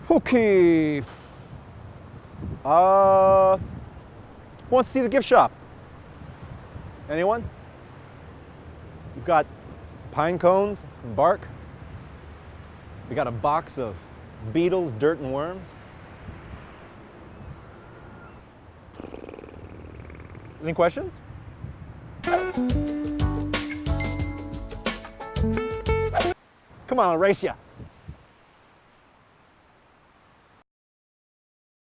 Okay. Who wants to see the gift shop? Anyone? We've got pine cones, some bark. We got a box of beetles, dirt, and worms. Any questions? Come on, I'll race ya.